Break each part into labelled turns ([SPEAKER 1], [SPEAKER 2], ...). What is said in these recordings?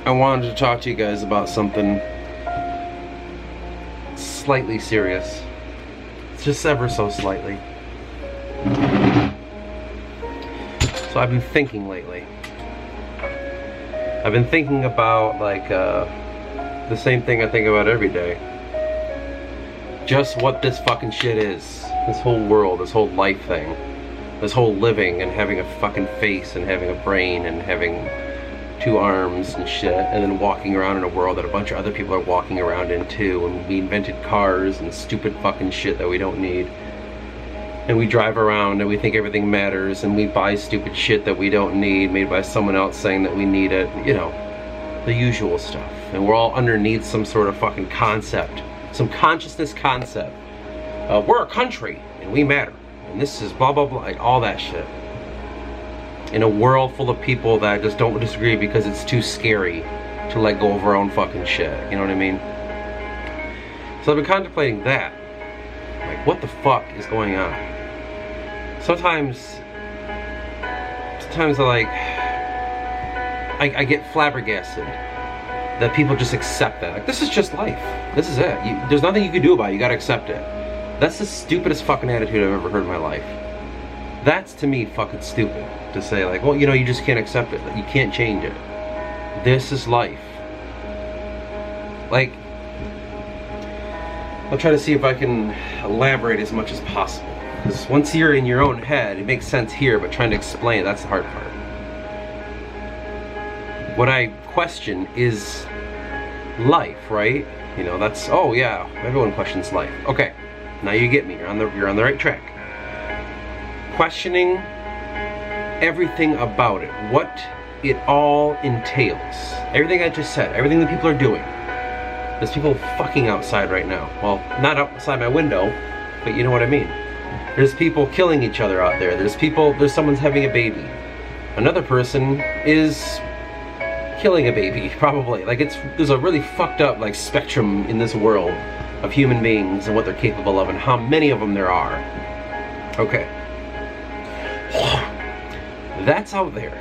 [SPEAKER 1] I wanted to talk to you guys about something slightly serious. Just ever so slightly. So I've been thinking lately. I've been thinking about like the same thing I think about every day. Just what this fucking shit is. This whole world, this whole life thing. This whole living and having a fucking face and having a brain and having two arms and shit, and then walking around in a world that a bunch of other people are walking around in too, and we invented cars and stupid fucking shit that we don't need. And we drive around and we think everything matters, and we buy stupid shit that we don't need, made by someone else saying that we need it, you know, the usual stuff. And we're all underneath some sort of fucking concept, some consciousness concept. We're a country and we matter, and this is blah blah blah, like all that shit. In a world full of people that just don't disagree because it's too scary to let go of our own fucking shit. You know what I mean? So I've been contemplating that. Like, what the fuck is going on? Sometimes I get flabbergasted that people just accept that. Like, this is just life. This is it. There's nothing you can do about it. You gotta accept it. That's the stupidest fucking attitude I've ever heard in my life. That's, to me, fucking stupid. To say, like, well, you know, you just can't accept it. You can't change it. This is life. Like, I'll try to see if I can elaborate as much as possible. Because once you're in your own head, it makes sense here, but trying to explain it, that's the hard part. What I question is life, right? You know, that's, oh yeah, everyone questions life. Okay, now you get me. You're on the right track. Questioning everything about it, what it all entails. Everything I just said, everything that people are doing. There's people fucking outside right now. Well, not outside my window, but you know what I mean. There's people killing each other out there. There's someone's having a baby. Another person is killing a baby, probably. Like, there's a really fucked up like spectrum in this world of human beings and what they're capable of and how many of them there are. Okay. That's out there.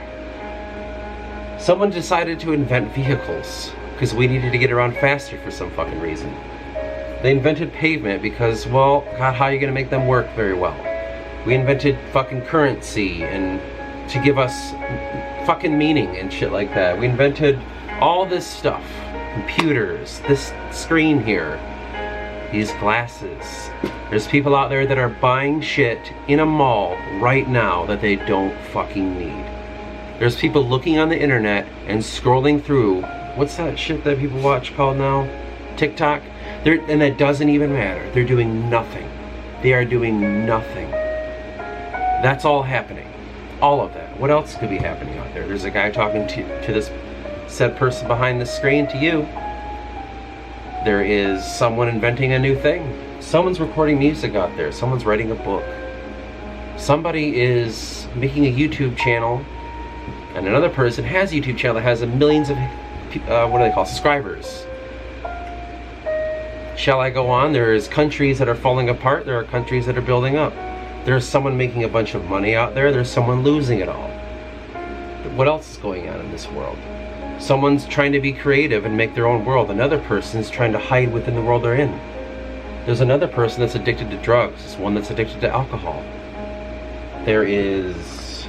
[SPEAKER 1] Someone decided to invent vehicles because we needed to get around faster for some fucking reason. They invented pavement because, well, God, how are you gonna make them work very well? We invented fucking currency and to give us fucking meaning and shit like that. We invented all this stuff. Computers, this screen here, these glasses. There's people out there that are buying shit in a mall right now that they don't fucking need. There's people looking on the internet and scrolling through, what's that shit that people watch called now? TikTok? And that doesn't even matter. They're doing nothing. They are doing nothing. That's all happening. All of that. What else could be happening out there? There's a guy talking to this said person behind the screen, to you. There is someone inventing a new thing. Someone's recording music out there. Someone's writing a book. Somebody is making a YouTube channel, and another person has a YouTube channel that has millions of, what do they call, subscribers. Shall I go on? There's countries that are falling apart. There are countries that are building up. There's someone making a bunch of money out there. There's someone losing it all. What else is going on in this world? Someone's trying to be creative and make their own world. Another person's trying to hide within the world they're in. There's another person that's addicted to drugs. There's one that's addicted to alcohol. There is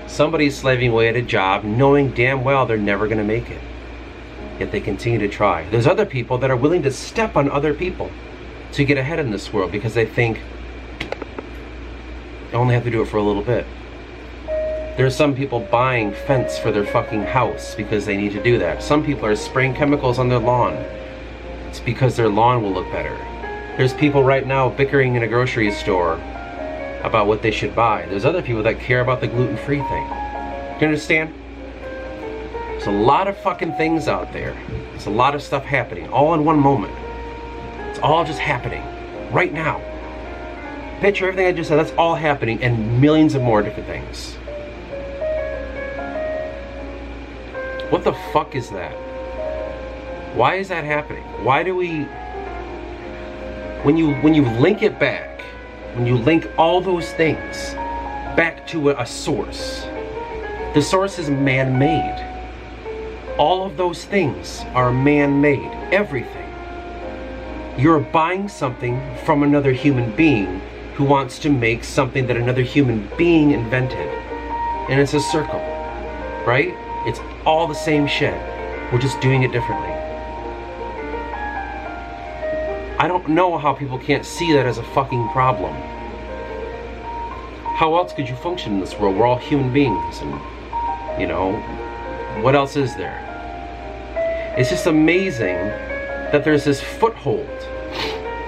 [SPEAKER 1] somebody slaving away at a job knowing damn well they're never going to make it. Yet they continue to try. There's other people that are willing to step on other people to get ahead in this world because they think, I only have to do it for a little bit. There's some people buying fence for their fucking house because they need to do that. Some people are spraying chemicals on their lawn. It's because their lawn will look better. There's people right now bickering in a grocery store about what they should buy. There's other people that care about the gluten-free thing. Do you understand? There's a lot of fucking things out there. There's a lot of stuff happening all in one moment. It's all just happening right now. Picture everything I just said, that's all happening, and millions of more different things. What the fuck is that? Why is that happening? Why do we, when you link it back, when you link all those things back to a source, the source is man-made. All of those things are man-made. Everything. You're buying something from another human being who wants to make something that another human being invented. And it's a circle, right? It's all the same shit. We're just doing it differently. I don't know how people can't see that as a fucking problem. How else could you function in this world? We're all human beings, and, you know, what else is there? It's just amazing that there's this foothold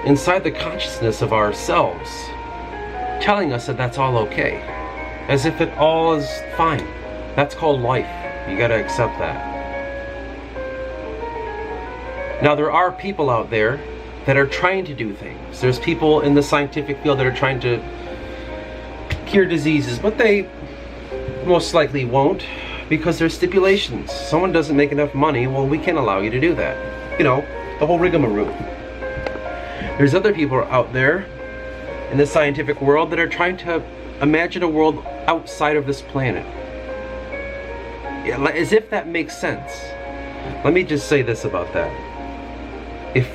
[SPEAKER 1] inside the consciousness of ourselves telling us that that's all okay. As if it all is fine. That's called life. You gotta accept that. Now, there are people out there that are trying to do things. There's people in the scientific field that are trying to cure diseases, but they most likely won't because there's stipulations. Someone doesn't make enough money, well, we can't allow you to do that. You know, the whole rigmarole. There's other people out there in the scientific world that are trying to imagine a world outside of this planet. As if that makes sense. Let me just say this about that. If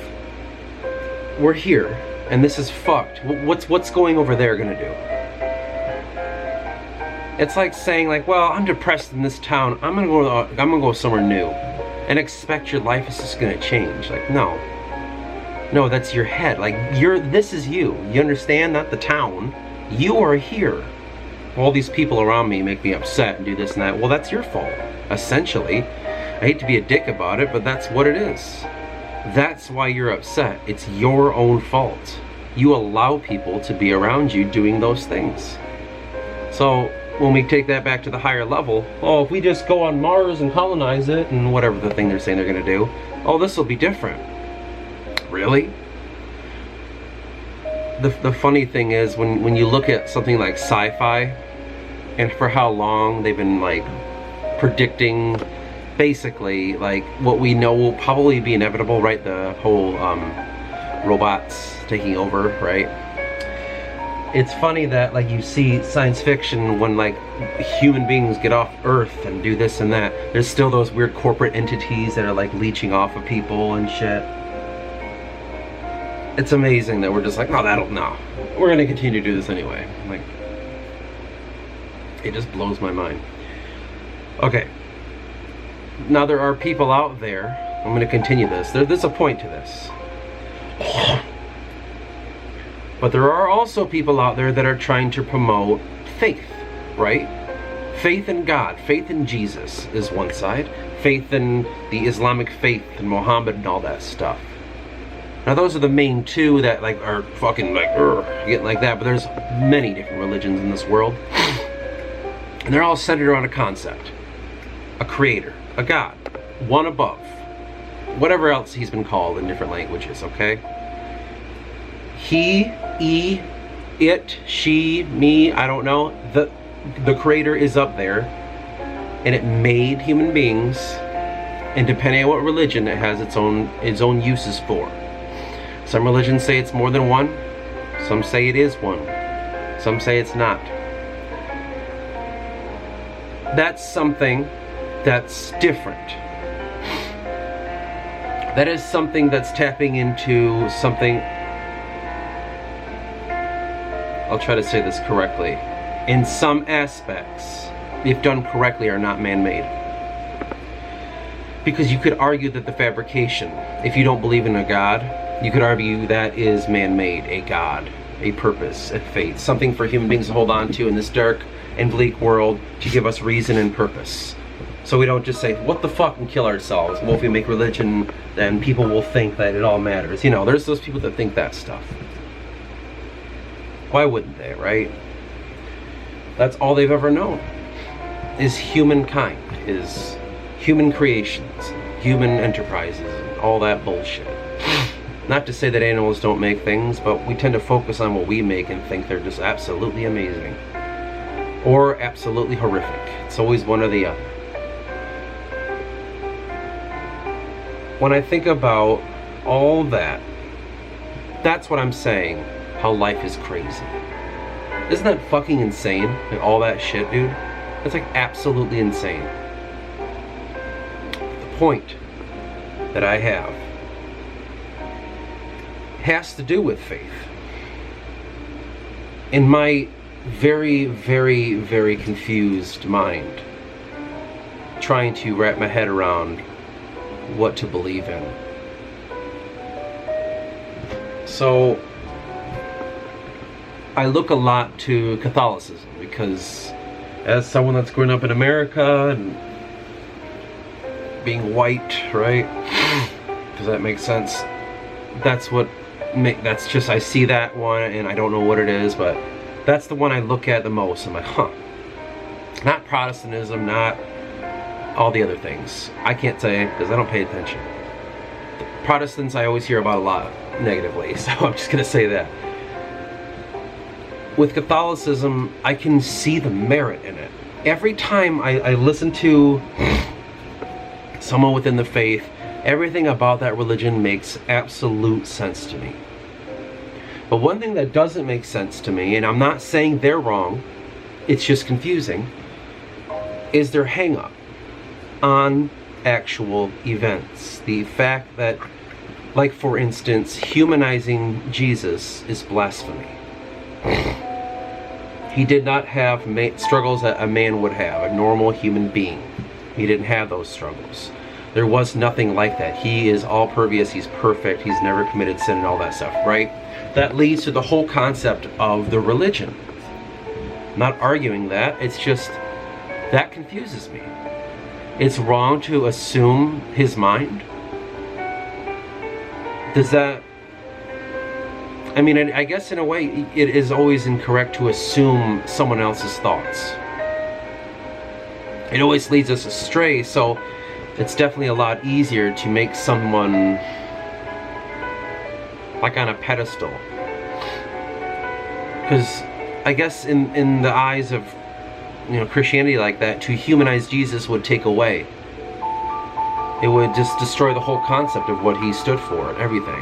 [SPEAKER 1] we're here and this is fucked, what's going over there gonna do? It's like saying, like, well, I'm depressed in this town, I'm gonna go somewhere new and expect your life is just gonna change. Like, no, that's your head. Like, this is you understand? Not the town. You are here. All these people around me make me upset and do this and that. Well, that's your fault, essentially. I hate to be a dick about it, but that's what it is. That's why you're upset. It's your own fault. You allow people to be around you doing those things. So when we take that back to the higher level, oh, if we just go on Mars and colonize it and whatever the thing they're saying they're gonna do, oh, this will be different. Really? The funny thing is when you look at something like sci-fi, and for how long they've been like predicting basically like what we know will probably be inevitable, right? The whole robots taking over, right? It's funny that like you see science fiction when like human beings get off Earth and do this and that, there's still those weird corporate entities that are like leeching off of people and shit. It's amazing that we're just like, no, we're gonna continue to do this anyway. Like, it just blows my mind. Okay. Now there are people out there, I'm going to continue this, there's a point to this. But there are also people out there that are trying to promote faith, right? Faith in God, faith in Jesus is one side. Faith in the Islamic faith and Muhammad and all that stuff. Now those are the main two that like are fucking like, getting like that, but there's many different religions in this world. And they're all centered around a concept. A creator. A God, one above, whatever else he's been called in different languages, okay? He, it, she, me, I don't know. The creator is up there, and it made human beings, and depending on what religion, it has its own uses for. Some religions say it's more than one, some say it is one, some say it's not. That's something that's different. That is something that's tapping into something, I'll try to say this correctly, in some aspects, if done correctly, are not man-made. Because you could argue that the fabrication, if you don't believe in a God, you could argue that is man-made, a God, a purpose, a fate, something for human beings to hold on to in this dark and bleak world to give us reason and purpose. So we don't just say, what the fuck, and kill ourselves. Well, if we make religion, then people will think that it all matters. You know, there's those people that think that stuff. Why wouldn't they, right? That's all they've ever known. Is humankind, is human creations, human enterprises, and all that bullshit. Not to say that animals don't make things, but we tend to focus on what we make and think they're just absolutely amazing. Or absolutely horrific. It's always one or the other. When I think about all that, that's what I'm saying, how life is crazy. Isn't that fucking insane? Like, all that shit, dude? That's like absolutely insane. The point that I have has to do with faith. In my very, very, very confused mind, trying to wrap my head around what to believe in. So I look a lot to Catholicism because as someone that's grown up in America and being white, right? Does that make sense? That's just, I see that one and I don't know what it is, but that's the one I look at the most. I'm like, huh. Not Protestantism, not all the other things. I can't say because I don't pay attention. The Protestants I always hear about a lot negatively, so I'm just gonna say that. With Catholicism, I can see the merit in it. Every time I listen to someone within the faith, everything about that religion makes absolute sense to me. But one thing that doesn't make sense to me, and I'm not saying they're wrong, it's just confusing, is their hang-up on actual events. The fact that, like for instance, humanizing Jesus is blasphemy. He did not have struggles that a man would have, a normal human being. He didn't have those struggles. There was nothing like that. He is all pervious, he's perfect, he's never committed sin and all that stuff, right? That leads to the whole concept of the religion. I'm not arguing that, it's just, that confuses me. It's wrong to assume his mind. Does that, I mean, I guess in a way, it is always incorrect to assume someone else's thoughts. It always leads us astray, so it's definitely a lot easier to make someone like on a pedestal. Because I guess in the eyes of, you know, Christianity like that, to humanize Jesus would take away. It would just destroy the whole concept of what he stood for and everything.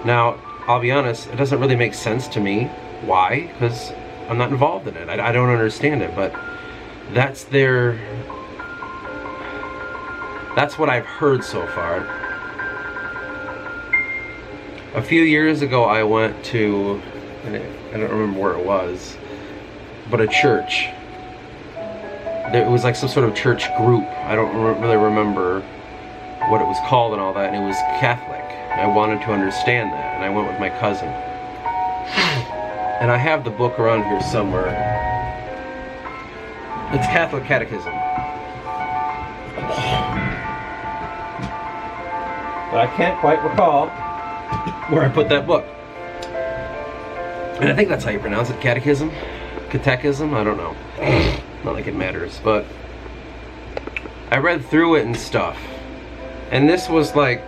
[SPEAKER 1] Now, I'll be honest, it doesn't really make sense to me. Why? Because I'm not involved in it. I don't understand it, but that's what I've heard so far. A few years ago I went to, I don't remember where it was, but a church. It was like some sort of church group. I don't really remember what it was called and all that, and it was Catholic. I wanted to understand that, and I went with my cousin. And I have the book around here somewhere. It's Catholic Catechism. But I can't quite recall where I put that book. And I think that's how you pronounce it, catechism? Catechism? I don't know. Not like it matters, but I read through it and stuff. And this was like,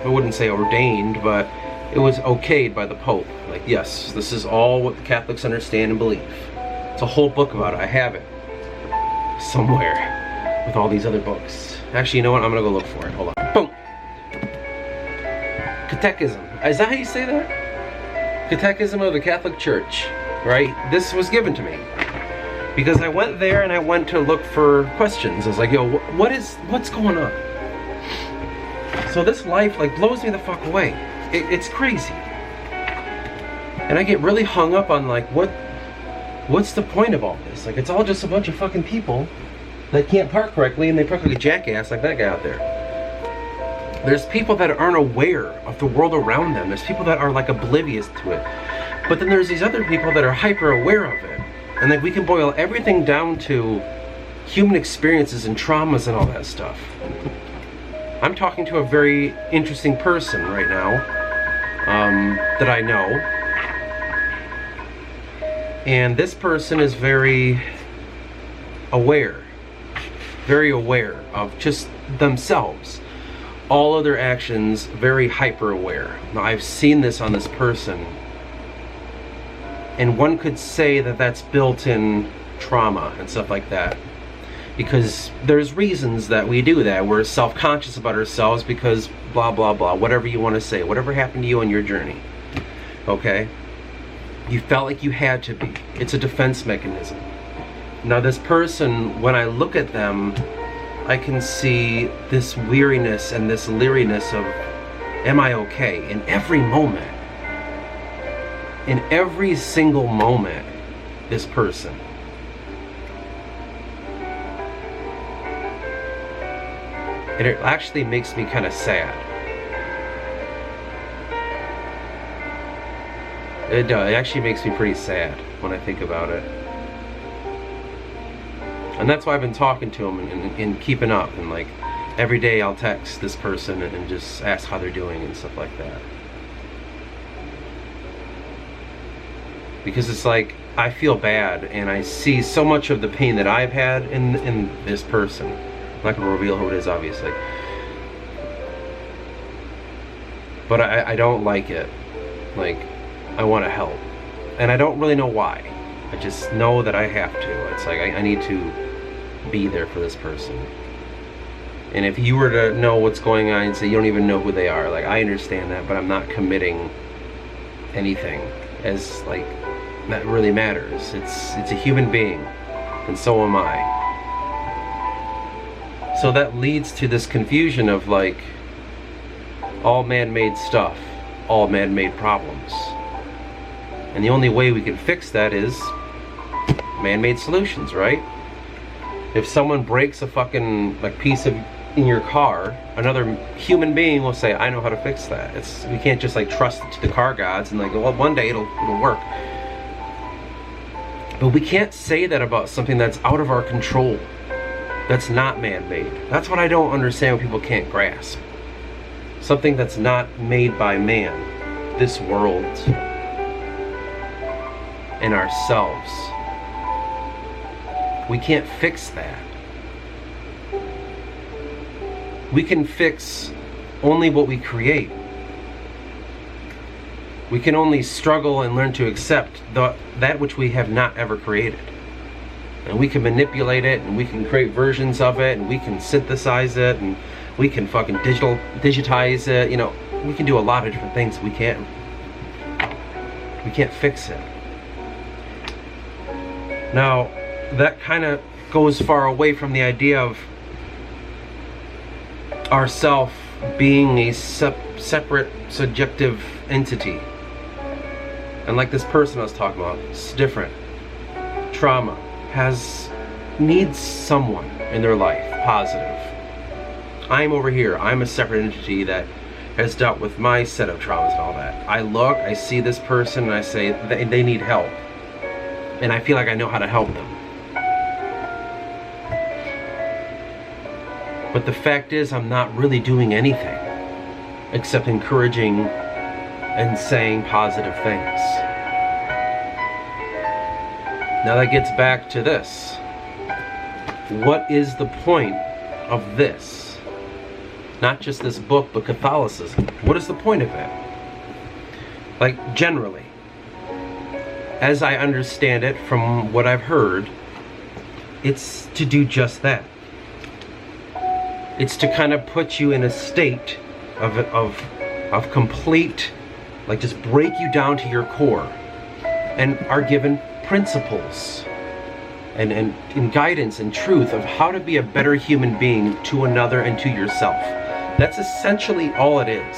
[SPEAKER 1] I wouldn't say ordained, but it was okayed by the Pope. Like, yes, this is all what the Catholics understand and believe. It's a whole book about it. I have it somewhere with all these other books. Actually, you know what? I'm gonna go look for it. Hold on. Boom. Catechism. Is that how you say that? Catechism of the Catholic Church, right? This was given to me because I went there and I went to look for questions. I was like, yo, what's going on? So this life like blows me the fuck away. It's crazy. And I get really hung up on like, what's the point of all this? Like, it's all just a bunch of fucking people that can't park correctly and they park like a jackass like that guy out there. There's people that aren't aware of the world around them. There's people that are like oblivious to it. But then there's these other people that are hyper aware of it. And like we can boil everything down to human experiences and traumas and all that stuff. I'm talking to a very interesting person right now that I know. And this person is very aware of just themselves. All of their actions, very hyper aware. Now I've seen this on this person, and one could say that that's built-in trauma and stuff like that, because there's reasons that we do that. We're self-conscious about ourselves because blah blah blah, whatever you want to say, whatever happened to you on your journey, okay? You felt like you had to be. It's a defense mechanism. Now this person, when I look at them, I can see this weariness and this leeriness of, am I okay? In every moment. In every single moment, this person. And it actually makes me kind of sad. It does. It actually makes me pretty sad when I think about it. And that's why I've been talking to him and keeping up. And like every day I'll text this person and just ask how they're doing and stuff like that. Because it's like, I feel bad and I see so much of the pain that I've had in this person. I'm not going to reveal who it is, obviously. But I don't like it. Like, I want to help. And I don't really know why. I just know that I have to. It's like, I need to be there for this person. And if you were to know what's going on and say you don't even know who they are, like, I understand that, but I'm not committing anything as, like, that really matters. It's a human being, and so am I. So that leads to this confusion of like, all man-made stuff, all man-made problems. And the only way we can fix that is man-made solutions, right? If someone breaks a fucking like piece of in your car, another human being will say, I know how to fix that. We can't just like trust it to the car gods and like, well, one day it'll work. But we can't say that about something that's out of our control, that's not man-made. That's what I don't understand, what people can't grasp. Something that's not made by man, this world, and ourselves. We can't fix that. We can fix only what we create. We can only struggle and learn to accept that which we have not ever created. And we can manipulate it, and we can create versions of it, and we can synthesize it, and we can fucking digitize it. You know, we can do a lot of different things. We can't fix it. Now, that kind of goes far away from the idea of ourself being a separate, subjective entity. And like this person I was talking about, it's different. Trauma needs someone in their life, positive. I'm over here. I'm a separate entity that has dealt with my set of traumas and all that. I look, I see this person, and I say they need help. And I feel like I know how to help them. But the fact is, I'm not really doing anything except encouraging and saying positive things. Now that gets back to this. What is the point of this? Not just this book, but Catholicism. What is the point of it? Like, generally, as I understand it from what I've heard, it's to do just that. It's to kind of put you in a state of complete, like just break you down to your core, and are given principles and guidance and truth of how to be a better human being to another and to yourself. That's essentially all it is.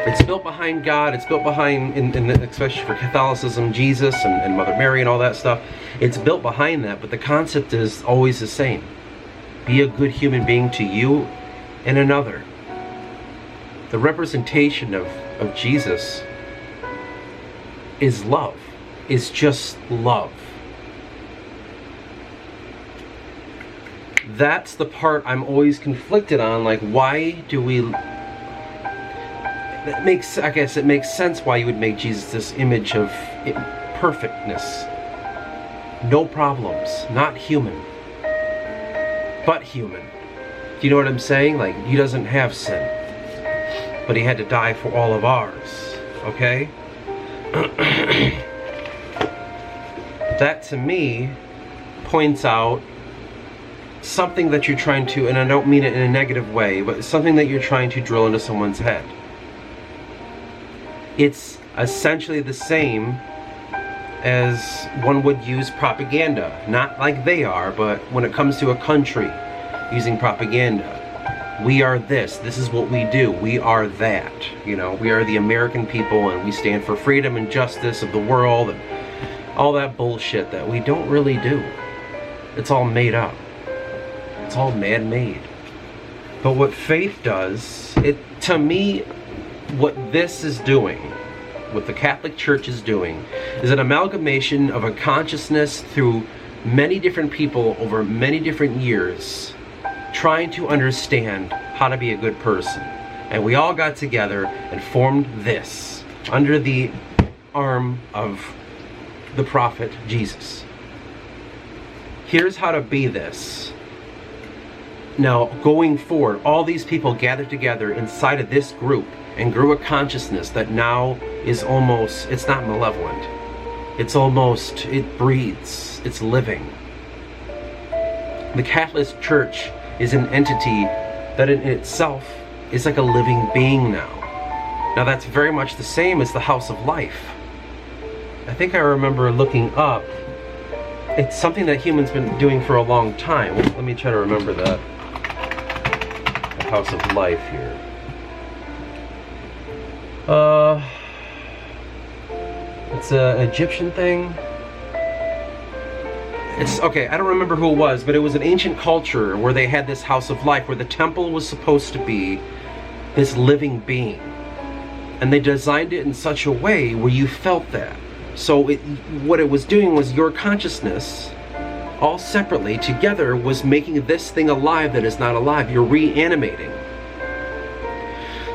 [SPEAKER 1] It's built behind God. It's built behind, especially for Catholicism, Jesus and Mother Mary and all that stuff. It's built behind that, but the concept is always the same. Be a good human being to you and another. The representation of Jesus is love. Is just love. That's the part I'm always conflicted on. Like, why do we... I guess it makes sense why you would make Jesus this image of perfectness. No problems. Not human. But human. Do you know what I'm saying? Like, he doesn't have sin. But he had to die for all of ours. Okay? That to me points out something that you're trying to, and I don't mean it in a negative way, but something that you're trying to drill into someone's head. It's essentially the same as one would use propaganda. Not like they are, but when it comes to a country using propaganda. We are this is what we do, we are that. You know, we are the American people and we stand for freedom and justice of the world and all that bullshit that we don't really do. It's all made up. It's all man-made. But what faith does, to me, what this is doing, what the Catholic Church is doing, is an amalgamation of a consciousness through many different people over many different years, trying to understand how to be a good person. And we all got together and formed this under the arm of the prophet Jesus. Here's how to be this. Now, going forward, all these people gathered together inside of this group and grew a consciousness that now is almost, it's not malevolent. It's almost, it breathes, it's living. The Catholic Church is an entity that in itself is like a living being now. Now that's very much the same as the House of Life. I think I remember looking up, it's something that humans been doing for a long time. Let me try to remember that. The House of Life here. It's an Egyptian thing. It's okay, I don't remember who it was, but it was an ancient culture where they had this House of Life where the temple was supposed to be this living being. And they designed it in such a way where you felt that. So what it was doing was your consciousness, all separately, together, was making this thing alive that is not alive. You're reanimating.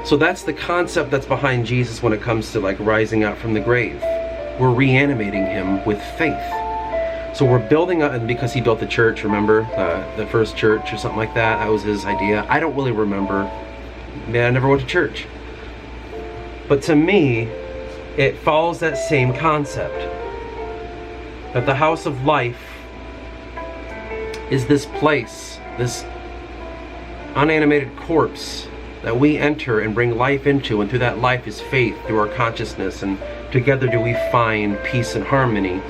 [SPEAKER 1] So that's the concept that's behind Jesus when it comes to like rising out from the grave. We're reanimating him with faith. So we're building up, and because he built the church, remember? The first church or something like that. That was his idea. I don't really remember. Man, I never went to church. But to me, it follows that same concept. That the House of Life is this place, this unanimated corpse that we enter and bring life into, and through that life is faith, through our consciousness, and together do we find peace and harmony.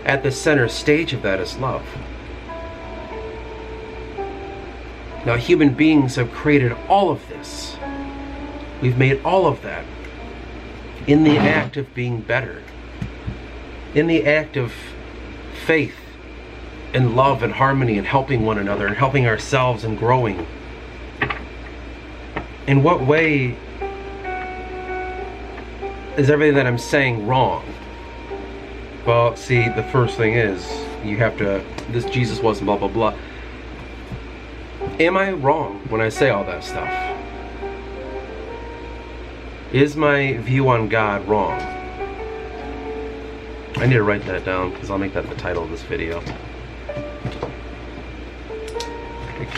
[SPEAKER 1] At the center stage of that is love. Now, human beings have created all of this. We've made all of that in the act of being better, in the act of faith and love and harmony and helping one another and helping ourselves and growing. In what way is everything that I'm saying wrong? Well, see, the first thing is, you have to, this Jesus wasn't blah, blah, blah. Am I wrong when I say all that stuff? Is my view on God wrong? I need to write that down because I'll make that the title of this video.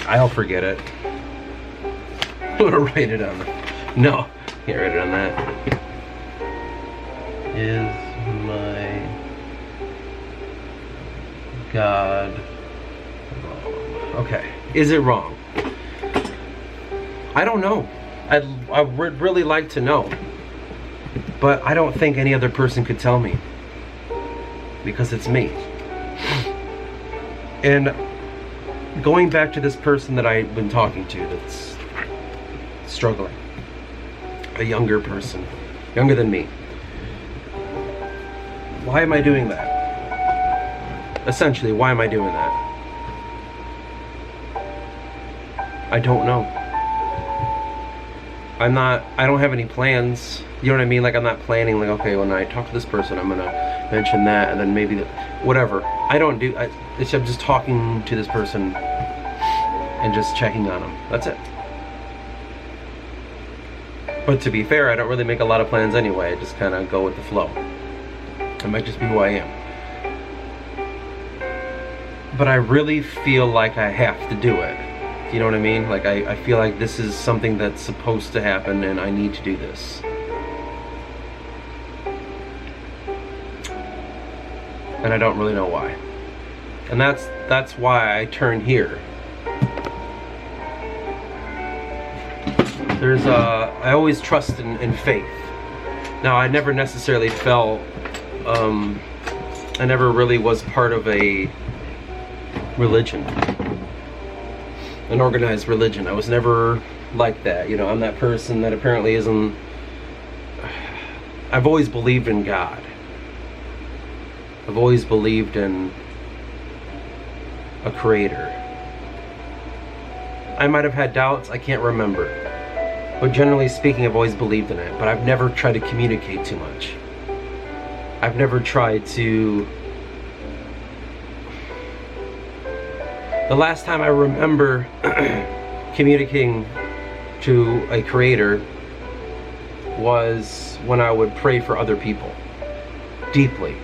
[SPEAKER 1] I'll forget it. I'm gonna write it on. No, can't write it on that. Is my God wrong? Okay, is it wrong? I don't know. I would really like to know, but I don't think any other person could tell me, because it's me. And going back to this person that I've been talking to that's struggling, a younger person, younger than me. Why am I doing that? Essentially, why am I doing that? I don't know. I don't have any plans. You know what I mean? Like, I'm not planning, like, okay, when I talk to this person, I'm gonna mention that, and then maybe whatever. I don't do, I'm just talking to this person and just checking on them. That's it. But to be fair, I don't really make a lot of plans anyway. I just kind of go with the flow. It might just be who I am. But I really feel like I have to do it. You know what I mean? Like, I feel like this is something that's supposed to happen and I need to do this. And I don't really know why. And that's why I turned here. I always trust in faith. Now, I never necessarily fell I never really was part of a religion, an organized religion. I was never like that. You know, I'm that person that apparently isn't. I've always believed in God. I've always believed in a creator. I might have had doubts, I can't remember. But generally speaking, I've always believed in it. But I've never tried to communicate too much. I've never tried to... The last time I remember communicating to a creator was when I would pray for other people. Deeply.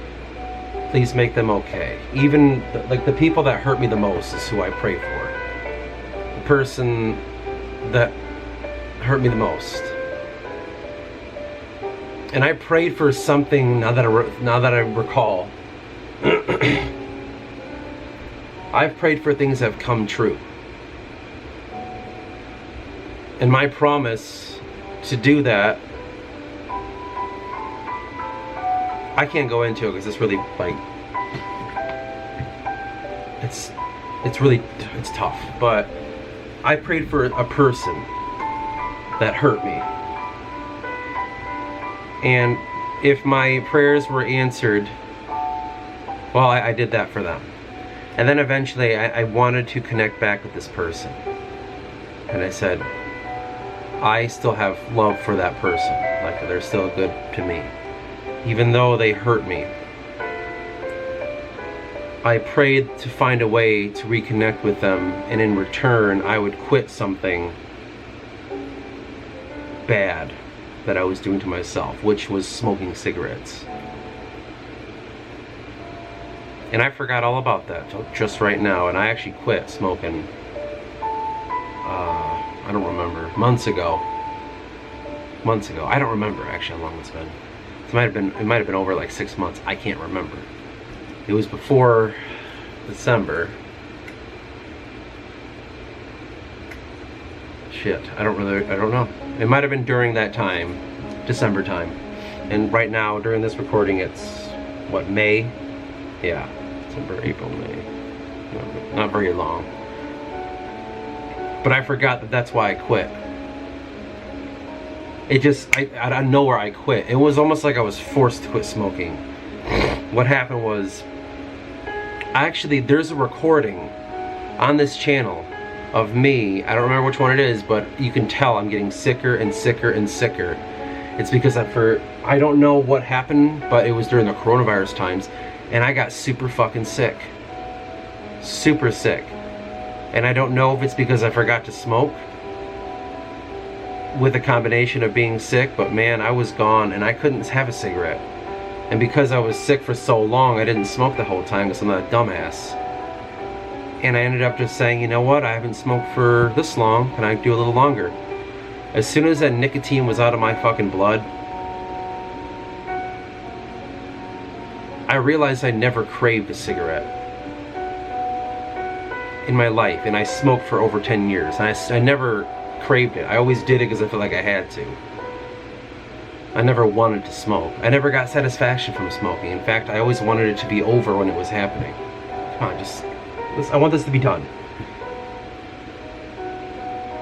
[SPEAKER 1] Please make them okay. Even, like, the people that hurt me the most is who I pray for. The person that hurt me the most. And I prayed for something, now that I recall. I've prayed for things that have come true. And my promise to do that, I can't go into it because it's really, like, it's tough. But I prayed for a person that hurt me. And if my prayers were answered, well, I did that for them. And then eventually I wanted to connect back with this person. And I said, I still have love for that person. Like, they're still good to me. Even though they hurt me. I prayed to find a way to reconnect with them, and in return I would quit something bad that I was doing to myself, which was smoking cigarettes. And I forgot all about that just right now, and I actually quit smoking, I don't remember, months ago. I don't remember actually how long it's been. It might have been over like 6 months. I can't remember. It was before December. Shit, I don't know. It might have been during that time, December time. And right now, during this recording, it's, what, May? Yeah, December, April, May. No, not very long. But I forgot that that's why I quit. It just, out of nowhere I quit. It was almost like I was forced to quit smoking. What happened was, actually, there's a recording on this channel of me. I don't remember which one it is, but you can tell I'm getting sicker and sicker and sicker. It's because I don't know what happened, but it was during the coronavirus times, and I got super fucking sick. Super sick. And I don't know if it's because I forgot to smoke with a combination of being sick, but man, I was gone and I couldn't have a cigarette. And because I was sick for so long, I didn't smoke the whole time because I'm not a dumbass. And I ended up just saying, you know what, I haven't smoked for this long, can I do a little longer? As soon as that nicotine was out of my fucking blood, I realized I never craved a cigarette in my life, and I smoked for over 10 years, and I never craved it. I always did it because I felt like I had to. I never wanted to smoke. I never got satisfaction from smoking. In fact, I always wanted it to be over when it was happening. Come on, I want this to be done.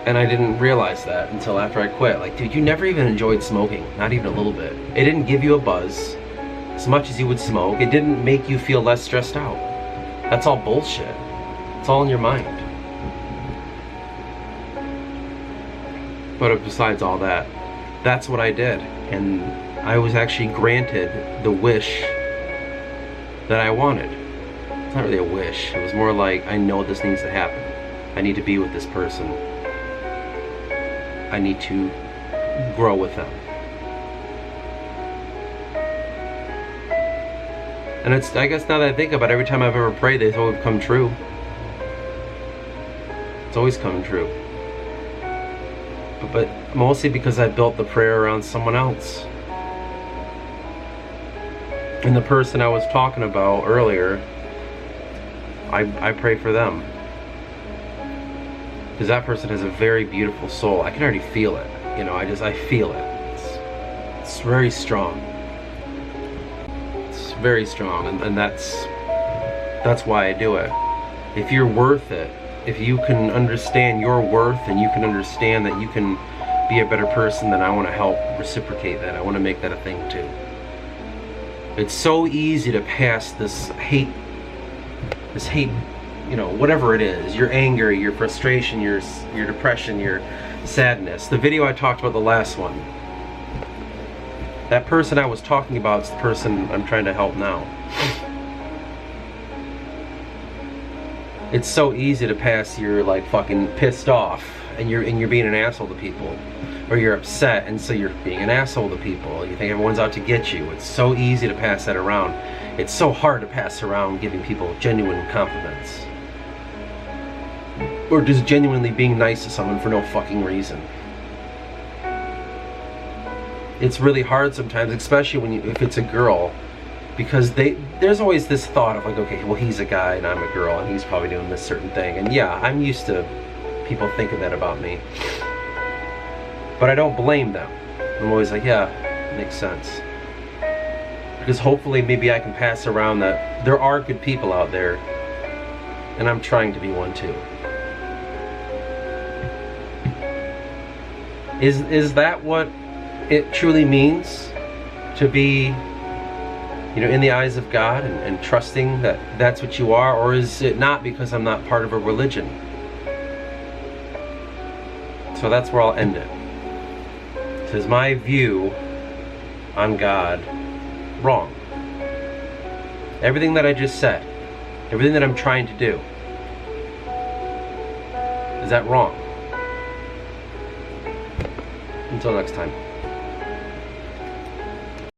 [SPEAKER 1] And I didn't realize that until after I quit. Like, dude, you never even enjoyed smoking. Not even a little bit. It didn't give you a buzz as much as you would smoke. It didn't make you feel less stressed out. That's all bullshit. It's all in your mind. But besides all that, that's what I did. And I was actually granted the wish that I wanted. It's not really a wish. It was more like, I know this needs to happen. I need to be with this person. I need to grow with them. And it's, I guess now that I think about it, every time I've ever prayed, they've always come true. It's always come true. But mostly because I built the prayer around someone else. And the person I was talking about earlier, I pray for them. Because that person has a very beautiful soul. I can already feel it. You know, I feel it. It's very strong. It's very strong, and that's why I do it. If you're worth it, if you can understand your worth and you can understand that you can be a better person, then I want to help reciprocate that. I want to make that a thing too. It's so easy to pass this hate, you know, whatever it is, your anger, your frustration, your depression, your sadness. The video I talked about, the last one, that person I was talking about is the person I'm trying to help now. It's so easy to pass your like fucking pissed off and you're being an asshole to people, or you're upset and so you're being an asshole to people. You think everyone's out to get you. It's so easy to pass that around. It's so hard to pass around giving people genuine compliments, or just genuinely being nice to someone for no fucking reason. It's really hard sometimes, especially if it's a girl, because there's always this thought of like, okay, well, he's a guy and I'm a girl and he's probably doing this certain thing. And yeah, I'm used to people thinking that about me. But I don't blame them. I'm always like, yeah, makes sense. Because hopefully maybe I can pass around that there are good people out there, and I'm trying to be one too. Is that what it truly means to be, you know, in the eyes of God and trusting that that's what you are? Or is it not, because I'm not part of a religion? So that's where I'll end it. Is my view on God wrong? Everything that I just said, everything that I'm trying to do, is that wrong? Until next time.